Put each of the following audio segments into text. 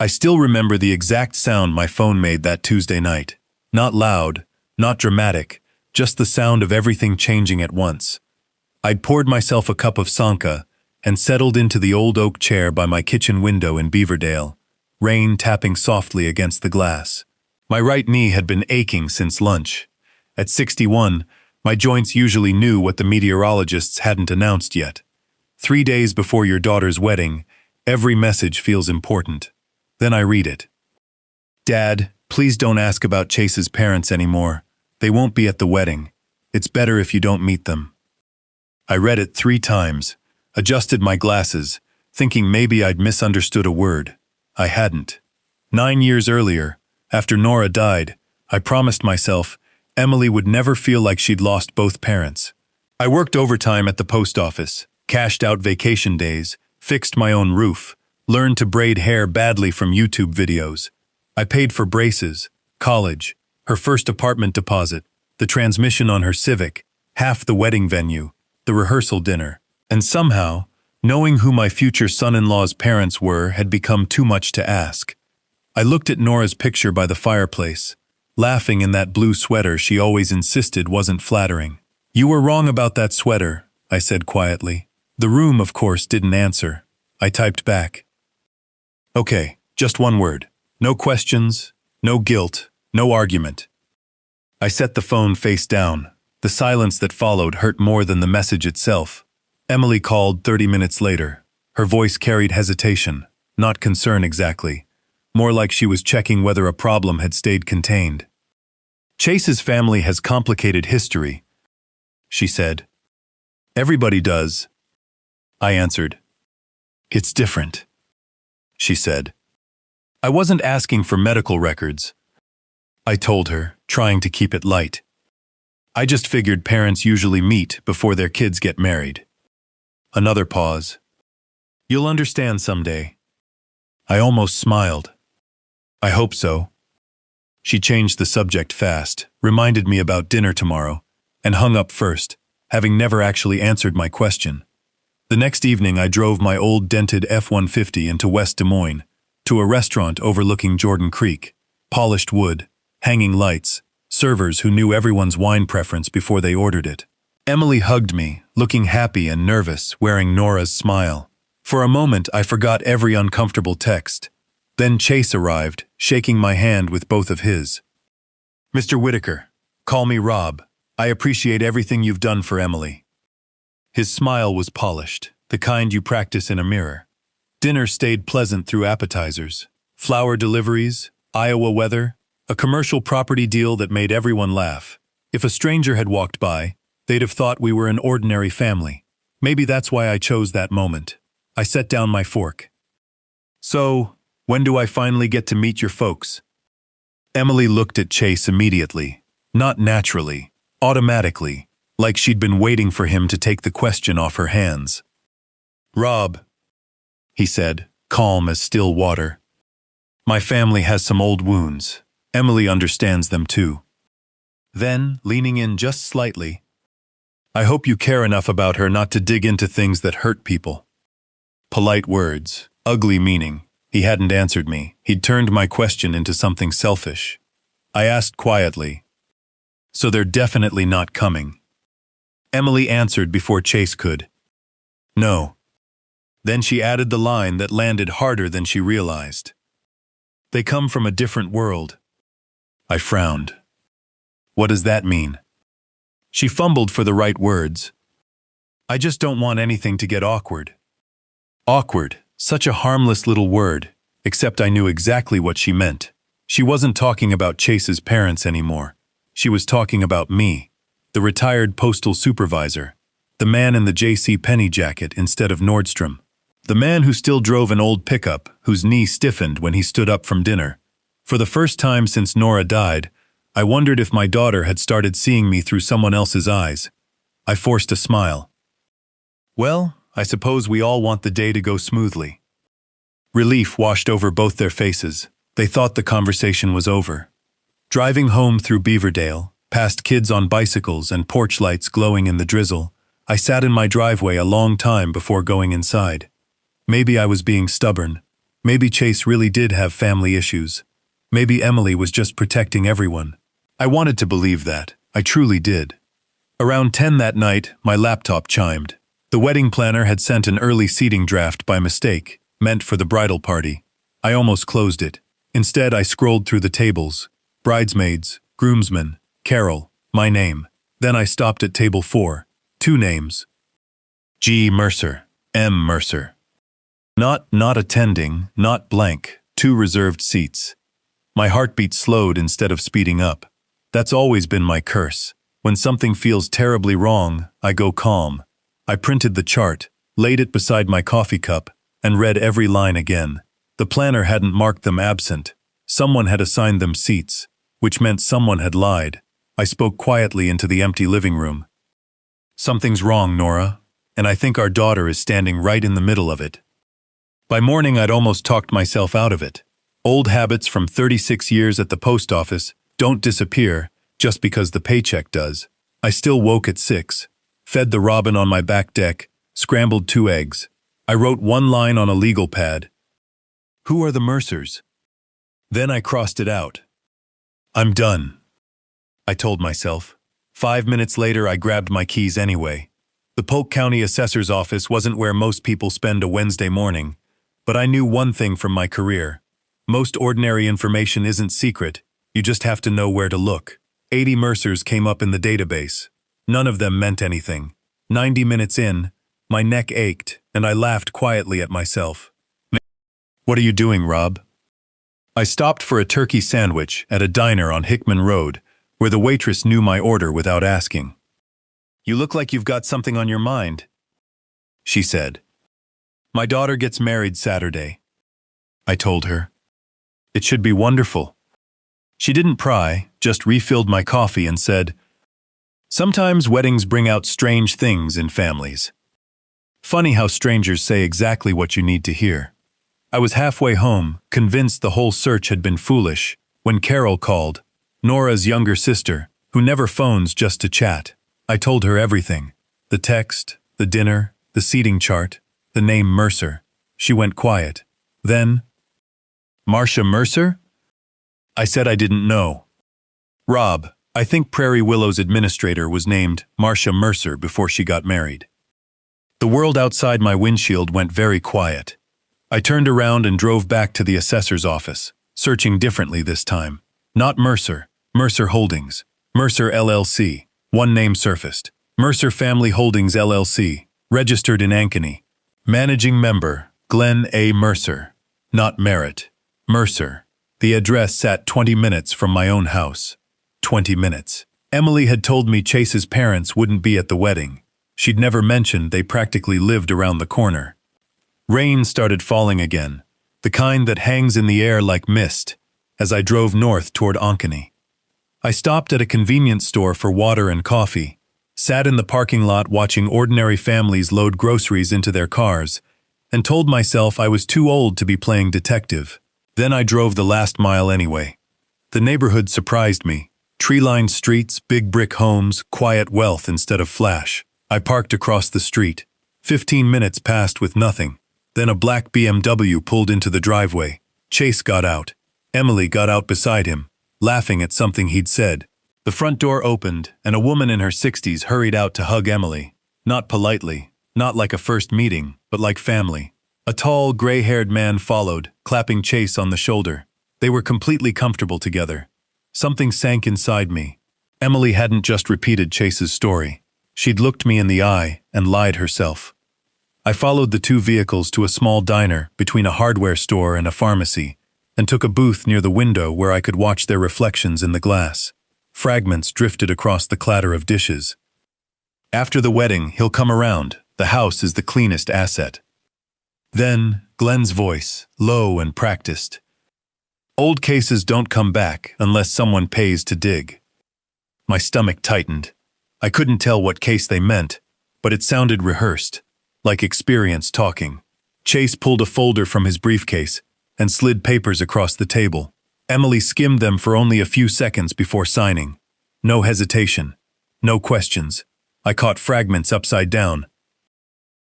I still remember the exact sound my phone made that Tuesday night. Not loud, not dramatic, just the sound of everything changing at once. I'd poured myself a cup of Sanka and settled into the old oak chair by my kitchen window in Beaverdale, rain tapping softly against the glass. My right knee had been aching since lunch. At 61, my joints usually knew what the meteorologists hadn't announced yet. 3 days before your daughter's wedding, every message feels important. Then I read it. Dad, please don't ask about Chase's parents anymore. They won't be at the wedding. It's better if you don't meet them. I read it 3 times, adjusted my glasses, thinking maybe I'd misunderstood a word. I hadn't. 9 years earlier, after Nora died, I promised myself Emily would never feel like she'd lost both parents. I worked overtime at the post office, cashed out vacation days, fixed my own roof, learned to braid hair badly from YouTube videos. I paid for braces, college, her first apartment deposit, the transmission on her Civic, half the wedding venue, the rehearsal dinner. And somehow, knowing who my future son-in-law's parents were had become too much to ask. I looked at Nora's picture by the fireplace, laughing in that blue sweater she always insisted wasn't flattering. You were wrong about that sweater, I said quietly. The room, of course, didn't answer. I typed back. Okay, just one word. No questions, no guilt, no argument. I set the phone face down. The silence that followed hurt more than the message itself. Emily called 30 minutes later. Her voice carried hesitation, not concern exactly. More like she was checking whether a problem had stayed contained. Chase's family has complicated history, she said. Everybody does, I answered. It's different, she said. I wasn't asking for medical records, I told her, trying to keep it light. I just figured parents usually meet before their kids get married. Another pause. You'll understand someday. I almost smiled. I hope so. She changed the subject fast, reminded me about dinner tomorrow, and hung up first, having never actually answered my question. The next evening I drove my old dented F-150 into West Des Moines, to a restaurant overlooking Jordan Creek, polished wood, hanging lights, servers who knew everyone's wine preference before they ordered it. Emily hugged me, looking happy and nervous, wearing Nora's smile. For a moment I forgot every uncomfortable text. Then Chase arrived, shaking my hand with both of his. Mr. Whitaker, call me Rob. I appreciate everything you've done for Emily. His smile was polished, the kind you practice in a mirror. Dinner stayed pleasant through appetizers, flower deliveries, Iowa weather, a commercial property deal that made everyone laugh. If a stranger had walked by, they'd have thought we were an ordinary family. Maybe that's why I chose that moment. I set down my fork. So, when do I finally get to meet your folks? Emily looked at Chase immediately, not naturally, automatically, like she'd been waiting for him to take the question off her hands. Rob, he said, calm as still water. My family has some old wounds. Emily understands them too. Then, leaning in just slightly, I hope you care enough about her not to dig into things that hurt people. Polite words, ugly meaning. He hadn't answered me. He'd turned my question into something selfish. I asked quietly, so they're definitely not coming. Emily answered before Chase could. No. Then she added the line that landed harder than she realized. They come from a different world. I frowned. What does that mean? She fumbled for the right words. I just don't want anything to get awkward. Awkward, such a harmless little word, except I knew exactly what she meant. She wasn't talking about Chase's parents anymore. She was talking about me, the retired postal supervisor, the man in the J.C. Penney jacket instead of Nordstrom, the man who still drove an old pickup whose knee stiffened when he stood up from dinner. For the first time since Nora died, I wondered if my daughter had started seeing me through someone else's eyes. I forced a smile. Well, I suppose we all want the day to go smoothly. Relief washed over both their faces. They thought the conversation was over. Driving home through Beaverdale, past kids on bicycles and porch lights glowing in the drizzle, I sat in my driveway a long time before going inside. Maybe I was being stubborn. Maybe Chase really did have family issues. Maybe Emily was just protecting everyone. I wanted to believe that. I truly did. Around 10 that night, my laptop chimed. The wedding planner had sent an early seating draft by mistake, meant for the bridal party. I almost closed it. Instead, I scrolled through the tables. Bridesmaids, groomsmen, Carol, my name. Then I stopped at table 4. 2 names. G. Mercer, M. Mercer. Not attending, not blank, 2 reserved seats. My heartbeat slowed instead of speeding up. That's always been my curse. When something feels terribly wrong, I go calm. I printed the chart, laid it beside my coffee cup, and read every line again. The planner hadn't marked them absent. Someone had assigned them seats, which meant someone had lied. I spoke quietly into the empty living room. Something's wrong, Nora, and I think our daughter is standing right in the middle of it. By morning, I'd almost talked myself out of it. Old habits from 36 years at the post office don't disappear just because the paycheck does. I still woke at 6, fed the robin on my back deck, scrambled 2 eggs. I wrote 1 line on a legal pad. Who are the Mercers? Then I crossed it out. I'm done, I told myself. 5 minutes later, I grabbed my keys anyway. The Polk County Assessor's Office wasn't where most people spend a Wednesday morning, but I knew one thing from my career. Most ordinary information isn't secret, you just have to know where to look. 80 Mercers came up in the database. None of them meant anything. 90 minutes in, my neck ached, and I laughed quietly at myself. What are you doing, Rob? I stopped for a turkey sandwich at a diner on Hickman Road, where the waitress knew my order without asking. You look like you've got something on your mind, she said. My daughter gets married Saturday, I told her. It should be wonderful. She didn't pry, just refilled my coffee and said, Sometimes weddings bring out strange things in families. Funny how strangers say exactly what you need to hear. I was halfway home, convinced the whole search had been foolish, when Carol called, Nora's younger sister, who never phones just to chat. I told her everything. The text, the dinner, the seating chart, the name Mercer. She went quiet. Then, Marcia Mercer? I said I didn't know. Rob, I think Prairie Willow's administrator was named Marcia Mercer before she got married. The world outside my windshield went very quiet. I turned around and drove back to the assessor's office, searching differently this time. Not Mercer, Mercer Holdings, Mercer LLC. One name surfaced. Mercer Family Holdings LLC, registered in Ankeny. Managing member, Glenn A. Mercer. Not Merritt. Mercer. The address sat 20 minutes from my own house. 20 minutes. Emily had told me Chase's parents wouldn't be at the wedding. She'd never mentioned they practically lived around the corner. Rain started falling again, the kind that hangs in the air like mist, as I drove north toward Ankeny. I stopped at a convenience store for water and coffee, sat in the parking lot watching ordinary families load groceries into their cars, and told myself I was too old to be playing detective. Then I drove the last mile anyway. The neighborhood surprised me. Tree-lined streets, big brick homes, quiet wealth instead of flash. I parked across the street. 15 minutes passed with nothing. Then a black BMW pulled into the driveway. Chase got out. Emily got out beside him, laughing at something he'd said. The front door opened, and a woman in her 60s hurried out to hug Emily. Not politely, not like a first meeting, but like family. A tall, gray-haired man followed, clapping Chase on the shoulder. They were completely comfortable together. Something sank inside me. Emily hadn't just repeated Chase's story. She'd looked me in the eye and lied herself. I followed the 2 vehicles to a small diner between a hardware store and a pharmacy, and took a booth near the window where I could watch their reflections in the glass. Fragments drifted across the clatter of dishes. After the wedding, he'll come around. The house is the cleanest asset. Then, Glenn's voice, low and practiced. Old cases don't come back unless someone pays to dig. My stomach tightened. I couldn't tell what case they meant, but it sounded rehearsed, like experience talking. Chase pulled a folder from his briefcase and slid papers across the table. Emily skimmed them for only a few seconds before signing. No hesitation. No questions. I caught fragments upside down.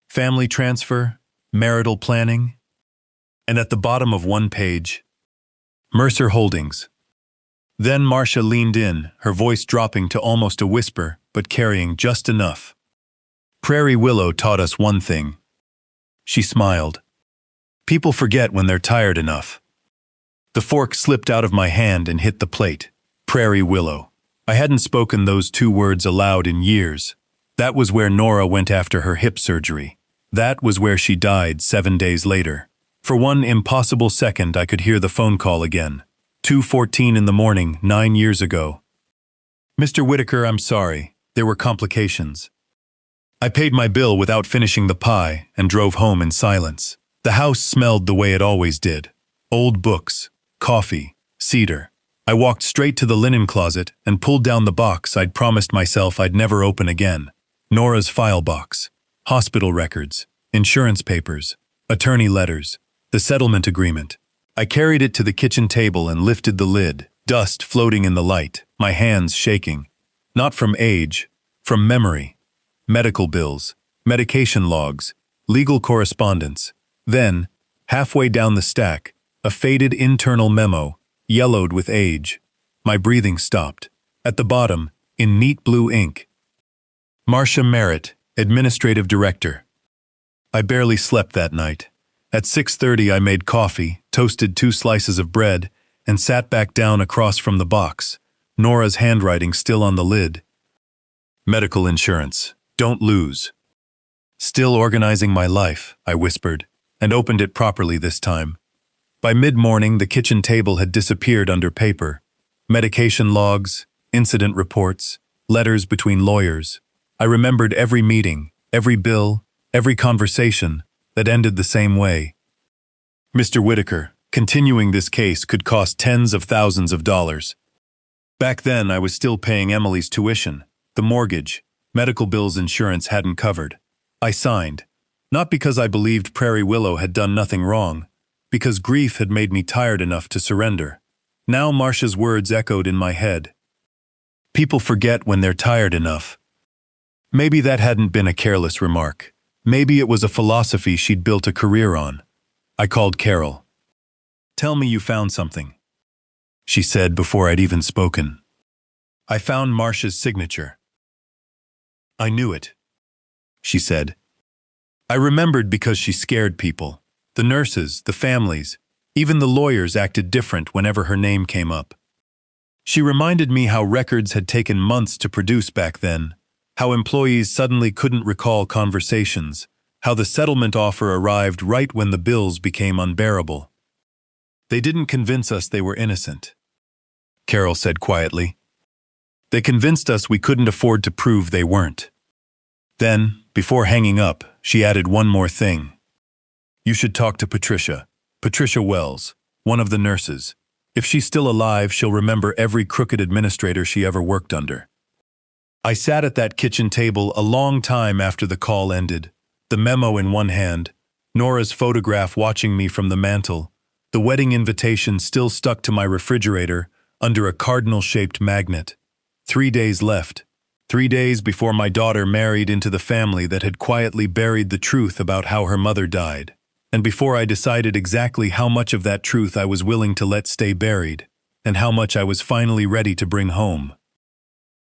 Family transfer? Marital planning? And at the bottom of one page, Mercer Holdings. Then Marcia leaned in, her voice dropping to almost a whisper, but carrying just enough. Prairie Willow taught us one thing. She smiled. People forget when they're tired enough. The fork slipped out of my hand and hit the plate. Prairie Willow. I hadn't spoken those two words aloud in years. That was where Nora went after her hip surgery. That was where she died 7 days later. For one impossible second, I could hear the phone call again. 2:14 in the morning, 9 years ago. Mr. Whitaker, I'm sorry. There were complications. I paid my bill without finishing the pie and drove home in silence. The house smelled the way it always did. Old books, coffee, cedar. I walked straight to the linen closet and pulled down the box I'd promised myself I'd never open again. Nora's file box, hospital records, insurance papers, attorney letters, the settlement agreement. I carried it to the kitchen table and lifted the lid, dust floating in the light, my hands shaking. Not from age, from memory. Medical bills, medication logs, legal correspondence. Then, halfway down the stack, a faded internal memo, yellowed with age. My breathing stopped. At the bottom, in neat blue ink, Marcia Merritt, Administrative Director. I barely slept that night. At 6:30 I made coffee, toasted 2 slices of bread, and sat back down across from the box, Nora's handwriting still on the lid. Medical insurance. Don't lose. Still organizing my life, I whispered, and opened it properly this time. By mid-morning, the kitchen table had disappeared under paper. Medication logs, incident reports, letters between lawyers. I remembered every meeting, every bill, every conversation that ended the same way. Mr. Whitaker, continuing this case could cost tens of thousands of dollars. Back then, I was still paying Emily's tuition, the mortgage, medical bills insurance hadn't covered. I signed, not because I believed Prairie Willow had done nothing wrong, because grief had made me tired enough to surrender. Now Marcia's words echoed in my head. People forget when they're tired enough. Maybe that hadn't been a careless remark. Maybe it was a philosophy she'd built a career on. I called Carol. Tell me you found something, she said before I'd even spoken. I found Marcia's signature. I knew it, she said. I remembered because she scared people. The nurses, the families, even the lawyers acted different whenever her name came up. She reminded me how records had taken months to produce back then, how employees suddenly couldn't recall conversations, how the settlement offer arrived right when the bills became unbearable. They didn't convince us they were innocent, Carol said quietly. They convinced us we couldn't afford to prove they weren't. Then, before hanging up, she added one more thing. You should talk to Patricia Wells, one of the nurses. If she's still alive, she'll remember every crooked administrator she ever worked under. I sat at that kitchen table a long time after the call ended, the memo in one hand, Nora's photograph watching me from the mantel, the wedding invitation still stuck to my refrigerator under a cardinal-shaped magnet. 3 days left. 3 days before my daughter married into the family that had quietly buried the truth about how her mother died, and before I decided exactly how much of that truth I was willing to let stay buried, and how much I was finally ready to bring home.